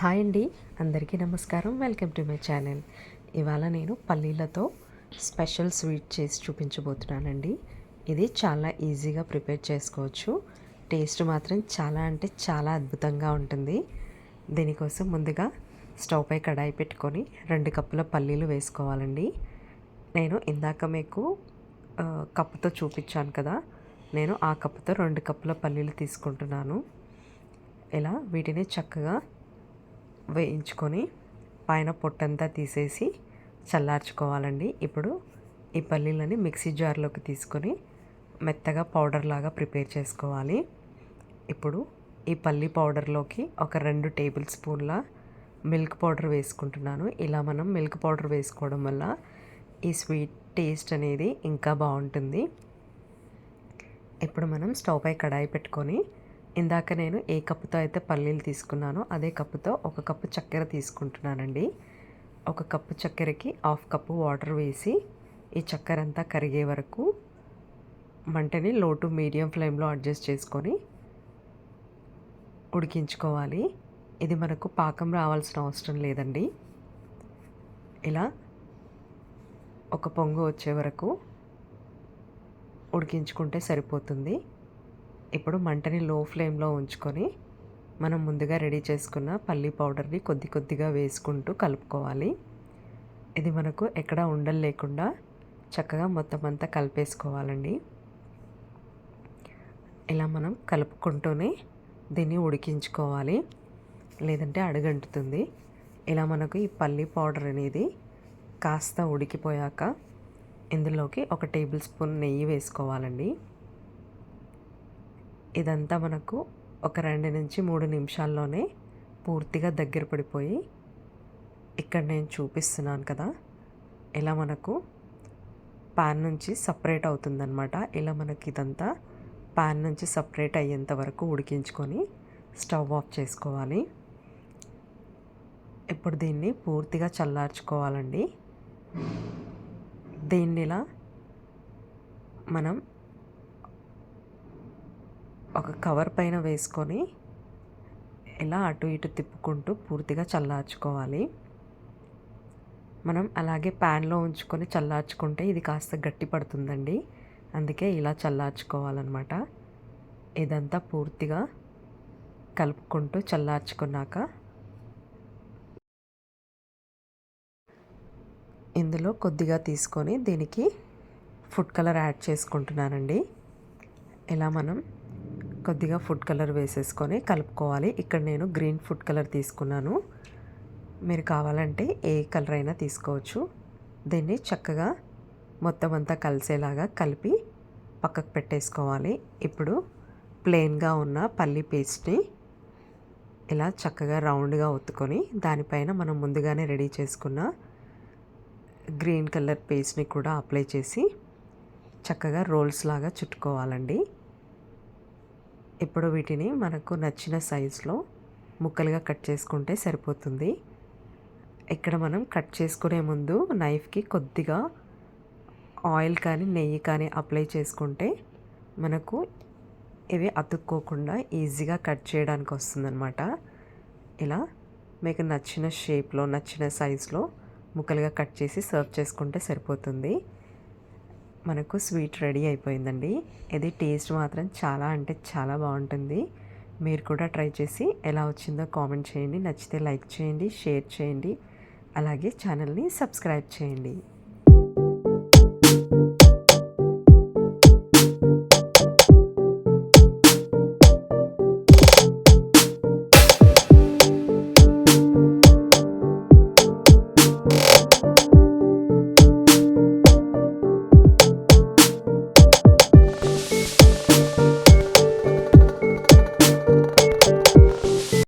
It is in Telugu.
హాయ్ అండి, అందరికీ నమస్కారం. Welcome to my channel. ఇవాళ నేను పల్లీలతో స్పెషల్ స్వీట్ చేసి చూపించబోతున్నానండి. ఇది చాలా ఈజీగా ప్రిపేర్ చేసుకోవచ్చు. టేస్ట్ మాత్రం చాలా అంటే చాలా అద్భుతంగా ఉంటుంది. దీనికోసం ముందుగా స్టవ్ పై కడాయి పెట్టుకొని 2 కప్పుల పల్లీలు వేసుకోవాలండి. నేను ఇందాక మీకు కప్పుతో చూపించాను కదా, నేను ఆ కప్పుతో 2 కప్పుల పల్లీలు తీసుకుంటున్నాను. ఇలా వీటిని చక్కగా వేయించుకొని పైన పొట్టంతా తీసేసి చల్లార్చుకోవాలండి. ఇప్పుడు ఈ పల్లీలని మిక్సీ జార్లోకి తీసుకొని మెత్తగా పౌడర్ లాగా ప్రిపేర్ చేసుకోవాలి. ఇప్పుడు ఈ పల్లీ పౌడర్లోకి ఒక 2 టేబుల్ స్పూన్ల మిల్క్ పౌడర్ వేసుకుంటున్నాను. ఇలా మనం మిల్క్ పౌడర్ వేసుకోవడం వల్ల ఈ స్వీట్ టేస్ట్ అనేది ఇంకా బాగుంటుంది. ఇప్పుడు మనం స్టవ్ పై కడాయి పెట్టుకొని ఇందాక నేను ఏ కప్పుతో అయితే పల్లీలు తీసుకున్నానో అదే కప్పుతో 1 కప్పు చక్కెర తీసుకుంటున్నానండి. 1 కప్పు చక్కెరకి 1/2 కప్పు వాటర్ వేసి ఈ చక్కెర అంతా కరిగే వరకు మంటని లో టు మీడియం ఫ్లేమ్లో అడ్జస్ట్ చేసుకొని ఉడికించుకోవాలి. ఇది మనకు పాకం రావాల్సిన అవసరం లేదండి. ఇలా ఒక పొంగు వచ్చే వరకు ఉడికించుకుంటే సరిపోతుంది. ఇప్పుడు మంటని లో ఫ్లేమ్లో ఉంచుకొని మనం ముందుగా రెడీ చేసుకున్న పల్లీ పౌడర్ని కొద్ది కొద్దిగా వేసుకుంటూ కలుపుకోవాలి. ఇది మనకు ఎక్కడ ఉండలు లేకుండా చక్కగా మొత్తం అంతా కలిపేసుకోవాలండి. ఇలా మనం కలుపుకుంటూనే దీన్ని ఉడికించుకోవాలి, లేదంటే అడుగంటుతుంది. ఇలా మనకు ఈ పల్లీ పౌడర్ అనేది కాస్త ఉడికిపోయాక ఇందులోకి 1 టేబుల్ స్పూన్ నెయ్యి వేసుకోవాలండి. ఇదంతా మనకు ఒక 2 నుంచి 3 నిమిషాల్లోనే పూర్తిగా దగ్గర పడిపోయి ఇక్కడ నేను చూపిస్తున్నాను కదా, ఇలా మనకు పాన్ నుంచి సపరేట్ అవుతుందన్నమాట. ఇలా మనకి ఇదంతా పాన్ నుంచి సపరేట్ అయ్యేంత వరకు ఉడికించుకొని స్టవ్ ఆఫ్ చేసుకోవాలి. ఇప్పుడు దీన్ని పూర్తిగా చల్లార్చుకోవాలండి. దీన్ని ఇలా మనం ఒక కవర్ పైన వేసుకొని ఇలా అటు ఇటు తిప్పుకుంటూ పూర్తిగా చల్లార్చుకోవాలి. మనం అలాగే ప్యాన్లో ఉంచుకొని చల్లార్చుకుంటే ఇది కాస్త గట్టి పడుతుందండి. అందుకే ఇలా చల్లార్చుకోవాలన్నమాట. ఇదంతా పూర్తిగా కలుపుకుంటూ చల్లార్చుకున్నాక ఇందులో కొద్దిగా తీసుకొని దీనికి ఫుడ్ కలర్ యాడ్ చేసుకుంటున్నానండి. ఇలా మనం కొద్దిగా ఫుడ్ కలర్ వేసేసుకొని కలుపుకోవాలి. ఇక్కడ నేను గ్రీన్ ఫుడ్ కలర్ తీసుకున్నాను. మీరు కావాలంటే ఏ కలర్ అయినా తీసుకోవచ్చు. దీన్ని చక్కగా మొత్తం అంతా కలిసేలాగా కలిపి పక్కకు పెట్టేసుకోవాలి. ఇప్పుడు ప్లెయిన్గా ఉన్న పల్లి పేస్ట్ని ఇలా చక్కగా రౌండ్గా ఒత్తుకొని దానిపైన మనం ముందుగానే రెడీ చేసుకున్న గ్రీన్ కలర్ పేస్ట్ని కూడా అప్లై చేసి చక్కగా రోల్స్ లాగా చుట్టుకోవాలండి. ఇప్పుడు వీటిని మనకు నచ్చిన సైజులో ముక్కలుగా కట్ చేసుకుంటే సరిపోతుంది. ఇక్కడ మనం కట్ చేసుకునే ముందు నైఫ్కి కొద్దిగా ఆయిల్ కానీ నెయ్యి కానీ అప్లై చేసుకుంటే మనకు ఇవి అతుక్కోకుండా ఈజీగా కట్ చేయడానికి వస్తుందన్నమాట. ఇలా మీకు నచ్చిన షేప్లో నచ్చిన సైజులో ముక్కలుగా కట్ చేసి సర్వ్ చేసుకుంటే సరిపోతుంది. మనకు స్వీట్ రెడీ అయిపోయిందండి. ఇది టేస్ట్ మాత్రం చాలా అంటే చాలా బాగుంటుంది. మీరు కూడా ట్రై చేసి ఎలా వచ్చిందో కామెంట్ చేయండి. నచ్చితే లైక్ చేయండి, షేర్ చేయండి, అలాగే ఛానల్ని సబ్స్క్రైబ్ చేయండి.